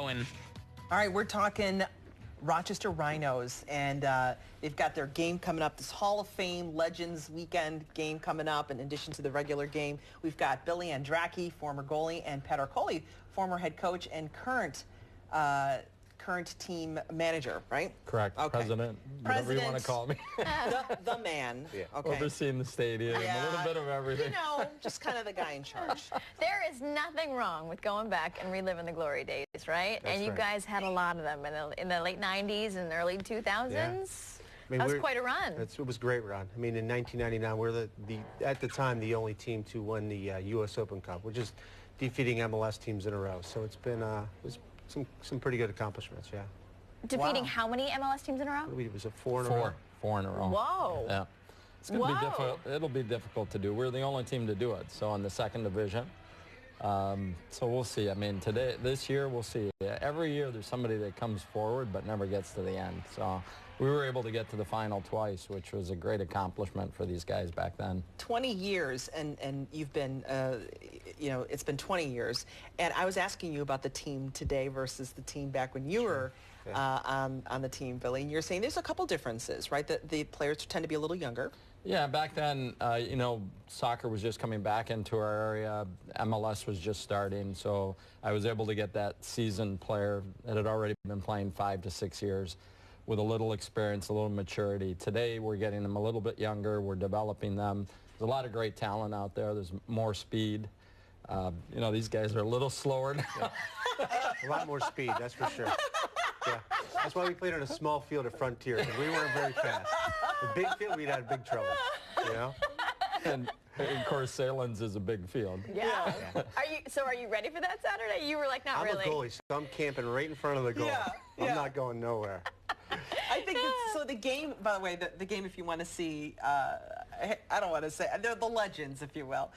going. All right, we're talking Rochester Rhinos, and they've got their game coming up, this Hall of Fame Legends Weekend game coming up. In addition to the regular game, we've got Billy Andracki, former goalie, and Pat Ercoli, former head coach and current team manager, right? Correct. Okay. President, whatever you want to call me. the man. Yeah. Okay. Overseeing the stadium, a little bit of everything. You know, just kind of the guy in charge. There is nothing wrong with going back and reliving the glory days, right? That's and you right. guys had a lot of them in the late 90s and early 2000s. Yeah. I mean, that was quite a run. It was a great run. I mean, in 1999, we're at the time the only team to win the U.S. Open Cup, which is defeating MLS teams in a row. So it's been some pretty good accomplishments, yeah. Defeating how many MLS teams in a row? It was a four in a row. Four in a row. Whoa. Yeah. It's going to be difficult. It'll be difficult to do. We're the only team to do it. So in the second division. So we'll see. I mean, this year, we'll see. Every year there's somebody that comes forward but never gets to the end. So we were able to get to the final twice, which was a great accomplishment for these guys back then. 20 years, and you've been, you know, it's been 20 years. And I was asking you about the team today versus the team back when you were on the team, Billy. And you're saying there's a couple differences, right? That the players tend to be a little younger. Yeah, back then, you know, soccer was just coming back into our area. MLS was just starting, so I was able to get that seasoned player that had already been playing 5 to 6 years with a little experience, a little maturity. Today, we're getting them a little bit younger. We're developing them. There's a lot of great talent out there. There's more speed. You know, these guys are a little slower now. A lot more speed, that's for sure. Yeah, that's why we played on a small field at Frontier, because we weren't very fast. The big field, we'd had big trouble, you know? And of course, Sahlen's is a big field. Yeah. Are you ready for that Saturday? You were like, not really. I'm a goalie, so I'm camping right in front of the goal. I'm not going nowhere. I think so. The game, by the way, the game, if you want to see, I don't want to say, they're the legends, if you will,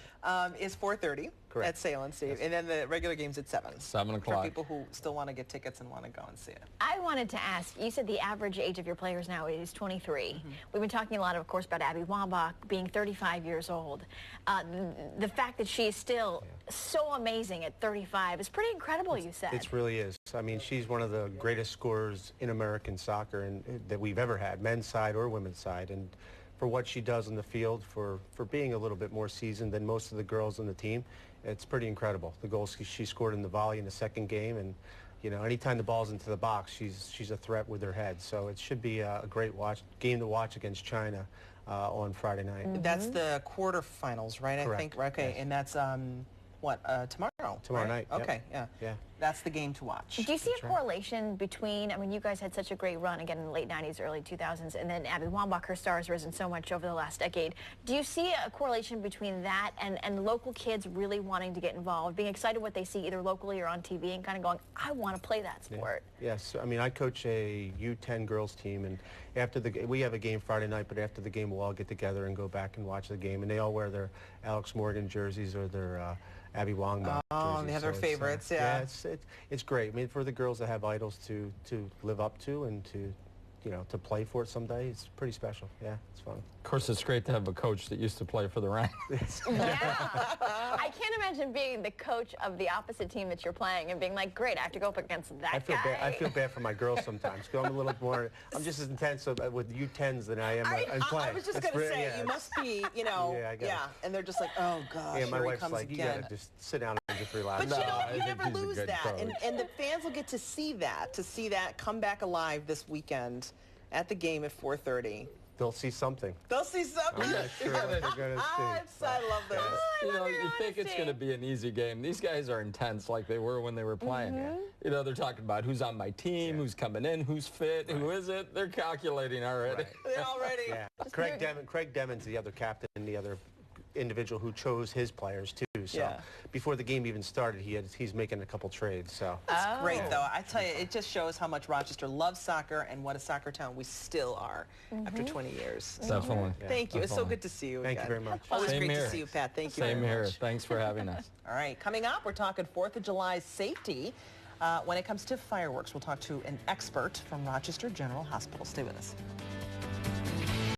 is 4:30 at Sahlen, Steve, and then the regular game's at 7. 7 o'clock. For people who still want to get tickets and want to go and see it. I wanted to ask, you said the average age of your players now is 23. We've been talking a lot, of course, about Abby Wambach being 35 years old. The fact that she is still so amazing at 35 is pretty incredible, you said. It really is. I mean, she's one of the greatest scorers in American soccer and that we've ever had, men's side or women's side. And for what she does on the field, for being a little bit more seasoned than most of the girls on the team, it's pretty incredible. The goals she scored in the volley in the second game, and you know, anytime the ball's into the box, she's a threat with her head. So it should be a great game to watch against China on Friday night. That's the quarterfinals, right? Correct. I think. Okay, yes. and that's what, tomorrow? Tomorrow night. Yep. Okay, yeah. That's the game to watch. Do you see a correlation between, I mean, you guys had such a great run, again, in the late 90s, early 2000s, and then Abby Wambach, her star has risen so much over the last decade. Do you see a correlation between that and local kids really wanting to get involved, being excited what they see either locally or on TV and kind of going, I want to play that sport? Yeah. Yes, I mean, I coach a U10 girls team, and after we have a game Friday night, but after the game we'll all get together and go back and watch the game, and they all wear their Alex Morgan jerseys or their Abby Wambach jerseys. They have their favorites, yeah, it's great. I mean, for the girls that have idols to live up to and to, you know, to play for it someday, it's pretty special. Yeah, it's fun. Of course, it's great to have a coach that used to play for the Rhinos. Yeah. I can't imagine being the coach of the opposite team that you're playing and being like, great, I have to go up against that guy. I feel bad for my girls sometimes. I'm just as intense with U10s than I am in play. I was just going to say, you must be, you know, and they're just like, oh, gosh, yeah, my here wife's he comes like, again. you got to just sit down and just relax. But you never lose that, and the fans will get to see that come back alive this weekend at the game at 4:30. They'll see something. They'll see something. I'm not sure what they're going to see. I love this. You know, you think it's going to be an easy game. These guys are intense like they were when they were playing. You know, they're talking about who's on my team, who's coming in, who's fit, who isn't. They're calculating already. They're already. Yeah. Craig Demmin's the other captain, the other individual who chose his players too. So before the game even started, he's making a couple trades. So it's great, though. I tell you, it just shows how much Rochester loves soccer and what a soccer town we still are after 20 years. Definitely. So, thank you. It's so good to see you again. Thank you very much. Always great to see you, Pat. Thank you very much. Same here. Thanks for having us. All right. Coming up, we're talking 4th of July safety. When it comes to fireworks, we'll talk to an expert from Rochester General Hospital. Stay with us.